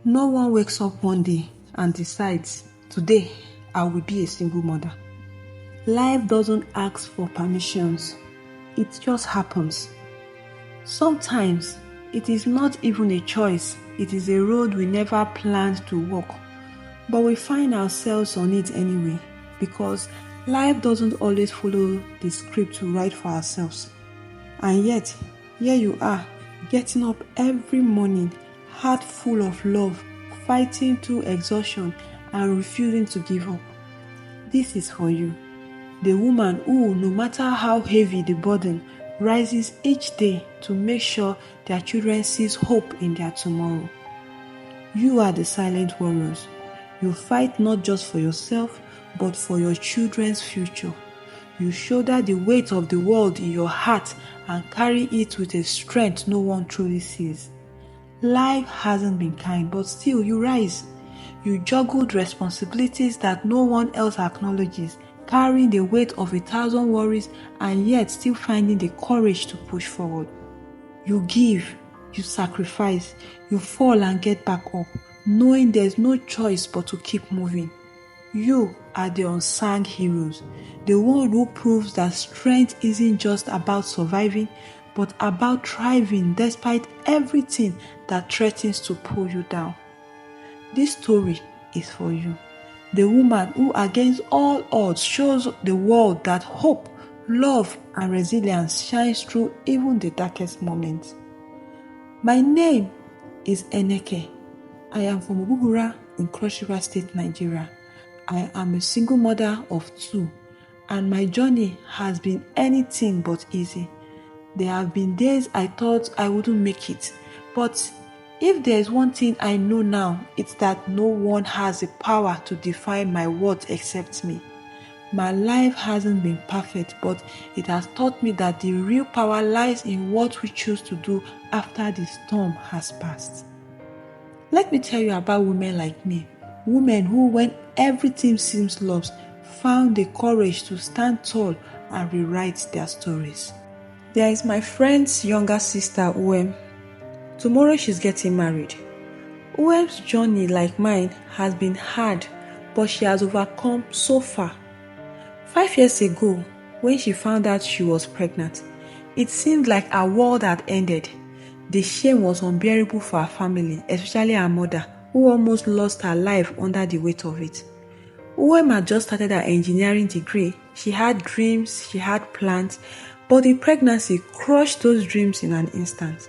No one wakes up one day and decides, today I will be a single mother. Life doesn't ask for permissions. It just happens. Sometimes it is not even a choice. It is a road we never planned to walk. But we find ourselves on it anyway because life doesn't always follow the script we write for ourselves. And yet, here you are, getting up every morning, heart full of love, fighting through exhaustion and refusing to give up. This is for you, the woman who, no matter how heavy the burden, rises each day to make sure their children sees hope in their tomorrow. You are the silent warriors. You fight not just for yourself, but for your children's future. You shoulder the weight of the world in your heart and carry it with a strength no one truly sees. Life hasn't been kind, but still you rise. You juggled responsibilities that no one else acknowledges, carrying the weight of 1,000 worries and yet still finding the courage to push forward. You give, you sacrifice, you fall and get back up, knowing there's no choice but to keep moving. You are the unsung heroes, the one who proves that strength isn't just about surviving, but about thriving despite everything that threatens to pull you down. This story is for you, the woman who against all odds shows the world that hope, love, and resilience shines through even the darkest moments. My name is Eneke. I am from Obubra in Cross River State, Nigeria. I am a single mother of 2, and my journey has been anything but easy. There have been days I thought I wouldn't make it, but if there is one thing I know now, it's that no one has the power to define my worth except me. My life hasn't been perfect, but it has taught me that the real power lies in what we choose to do after the storm has passed. Let me tell you about women like me, women who, when everything seems lost, found the courage to stand tall and rewrite their stories. There is my friend's younger sister, Uwem. Tomorrow she's getting married. Uwem's journey, like mine, has been hard, but she has overcome so far. 5 years ago, when she found out she was pregnant, it seemed like our world had ended. The shame was unbearable for her family, especially her mother, who almost lost her life under the weight of it. Uwem had just started her engineering degree. She had dreams, she had plans, but the pregnancy crushed those dreams in an instant.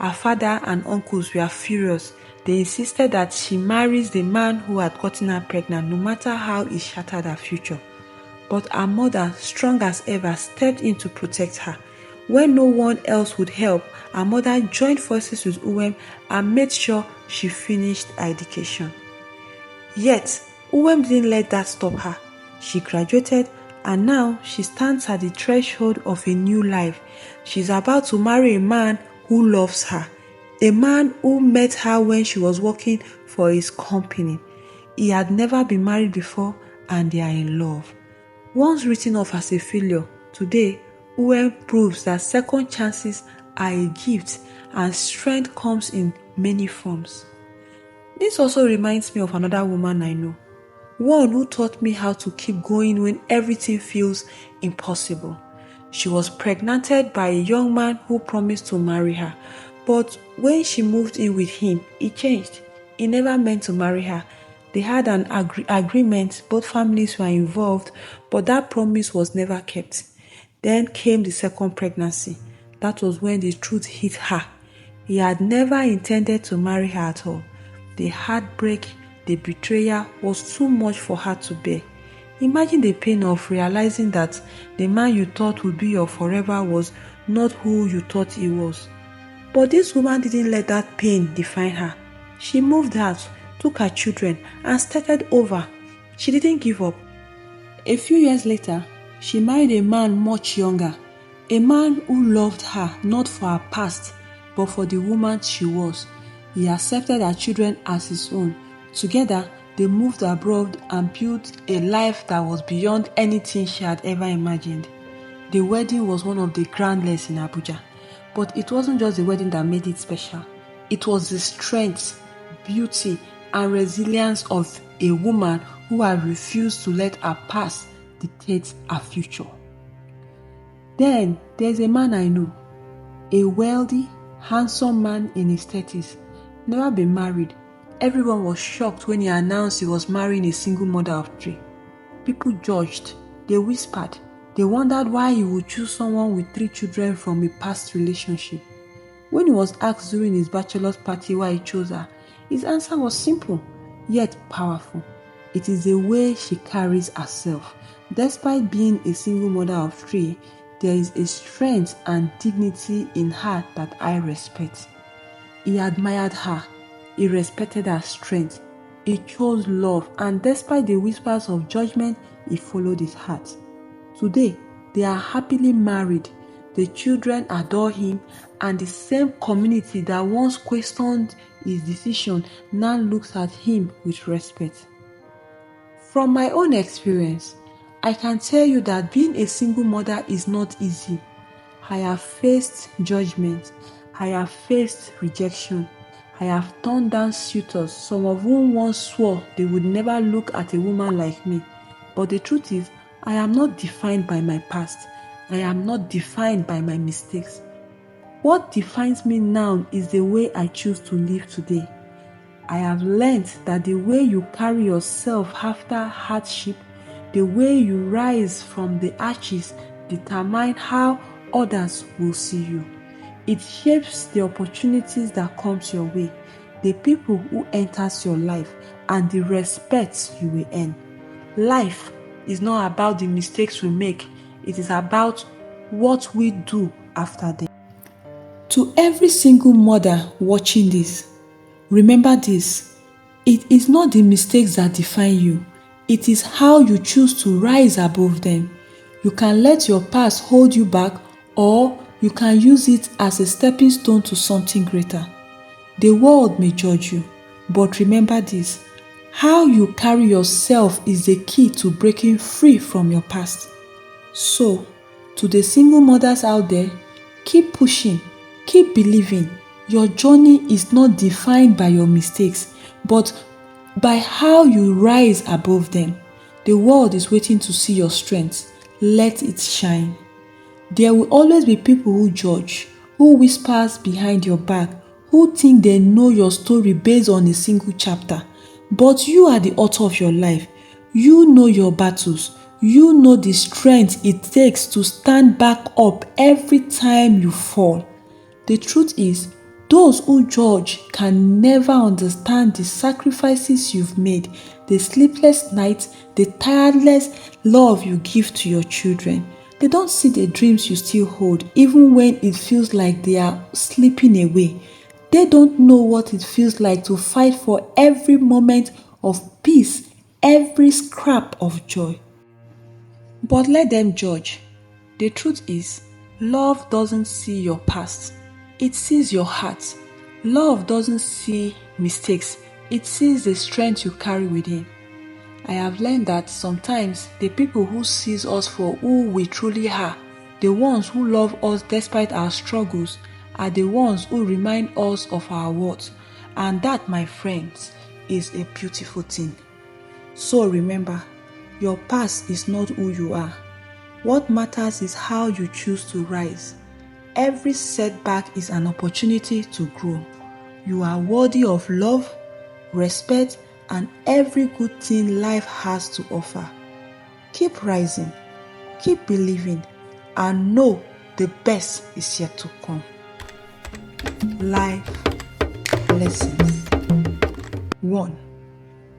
Her father and uncles were furious. They insisted that she marries the man who had gotten her pregnant, no matter how it shattered her future. But her mother, strong as ever, stepped in to protect her. When no one else would help, her mother joined forces with Uwem and made sure she finished her education. Yet, Uwem didn't let that stop her. She graduated and now she stands at the threshold of a new life. She's about to marry a man who loves her, a man who met her when she was working for his company. He had never been married before and they are in love. Once written off as a failure, today, Uwem proves that second chances are a gift and strength comes in many forms. This also reminds me of another woman I know, one who taught me how to keep going when everything feels impossible. She was pregnanted by a young man who promised to marry her, but when she moved in with him, it changed. He never meant to marry her. They had an agreement, both families were involved, but that promise was never kept. Then came the second pregnancy. That was when the truth hit her. He had never intended to marry her at all. The heartbreak, the betrayal was too much for her to bear. Imagine the pain of realizing that the man you thought would be your forever was not who you thought he was. But this woman didn't let that pain define her. She moved out, took her children, and started over. She didn't give up. A few years later, she married a man much younger, a man who loved her not for her past, but for the woman she was. He accepted her children as his own. Together, they moved abroad and built a life that was beyond anything she had ever imagined. The wedding was one of the grandest in Abuja, but it wasn't just the wedding that made it special. It was the strength, beauty, and resilience of a woman who has refused to let her past dictate her future. Then there's a man I know, a wealthy, handsome man in his 30s, never been married. Everyone was shocked when he announced he was marrying a single mother of 3. People judged, they whispered, they wondered why he would choose someone with 3 children from a past relationship. When he was asked during his bachelor's party why he chose her, his answer was simple, yet powerful. It is the way she carries herself. Despite being a single mother of 3, there is a strength and dignity in her that I respect. He admired her, he respected her strength, he chose love, and despite the whispers of judgment, he followed his heart. Today, they are happily married. The children adore him, and the same community that once questioned his decision now looks at him with respect. From my own experience, I can tell you that being a single mother is not easy. I have faced judgment. I have faced rejection. I have turned down suitors, some of whom once swore they would never look at a woman like me. But the truth is, I am not defined by my past. I am not defined by my mistakes. What defines me now is the way I choose to live today. I have learned that the way you carry yourself after hardship, the way you rise from the ashes, determine how others will see you. It shapes the opportunities that comes your way, the people who enters your life, and the respect you will earn. Life is not about the mistakes we make, it is about what we do after them. To every single mother watching this, remember this: it is not the mistakes that define you, it is how you choose to rise above them. You can let your past hold you back, or you can use it as a stepping stone to something greater. The world may judge you, but remember this: how you carry yourself is the key to breaking free from your past. So, to the single mothers out there, keep pushing, keep believing. Your journey is not defined by your mistakes, but by how you rise above them. The world is waiting to see your strength. Let it shine. There will always be people who judge, who whispers behind your back, who think they know your story based on a single chapter. But you are the author of your life. You know your battles. You know the strength it takes to stand back up every time you fall. The truth is, those who judge can never understand the sacrifices you've made, the sleepless nights, the tireless love you give to your children. They don't see the dreams you still hold, even when it feels like they are slipping away. They don't know what it feels like to fight for every moment of peace, every scrap of joy. But let them judge. The truth is, love doesn't see your past. It sees your heart. Love doesn't see mistakes. It sees the strength you carry within. I have learned that sometimes the people who sees us for who we truly are, the ones who love us despite our struggles, are the ones who remind us of our worth. And that, my friends, is a beautiful thing. So remember, your past is not who you are. What matters is how you choose to rise. Every setback is an opportunity to grow. You are worthy of love, respect, and every good thing life has to offer. Keep rising, keep believing, and know the best is yet to come. Life lessons. 1.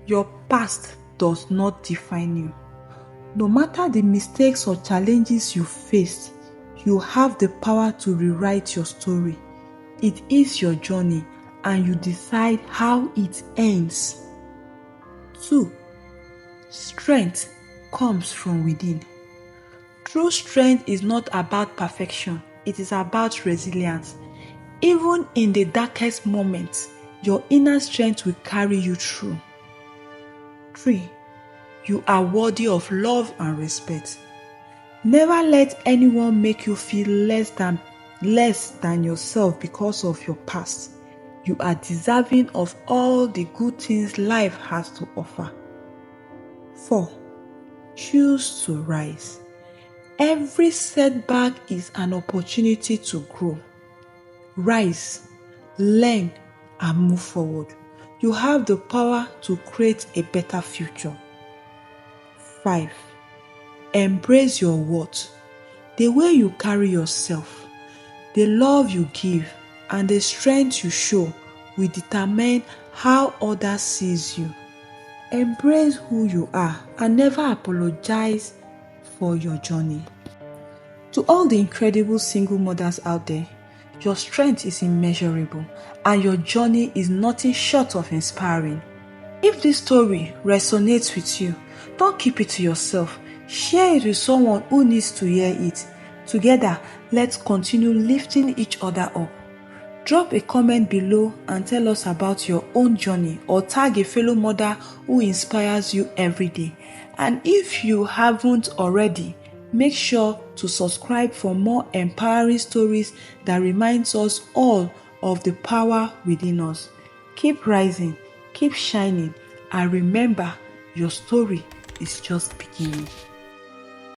Your past does not define you. No matter the mistakes or challenges you faced, you have the power to rewrite your story. It is your journey, and you decide how it ends. 2. Strength comes from within. True strength is not about perfection, it is about resilience. Even in the darkest moments, your inner strength will carry you through. 3. You are worthy of love and respect. Never let anyone make you feel less than yourself because of your past. You are deserving of all the good things life has to offer. 4. Choose to rise. Every setback is an opportunity to grow. Rise, learn, and move forward. You have the power to create a better future. 5. Embrace your worth. The way you carry yourself, the love you give, and the strength you show will determine how others sees you. Embrace who you are and never apologize for your journey. To all the incredible single mothers out there, your strength is immeasurable and your journey is nothing short of inspiring. If this story resonates with you, don't keep it to yourself. Share it with someone who needs to hear it. Together, let's continue lifting each other up. Drop a comment below and tell us about your own journey, or tag a fellow mother who inspires you every day. And if you haven't already, make sure to subscribe for more empowering stories that reminds us all of the power within us. Keep rising, keep shining, and remember, your story is just beginning.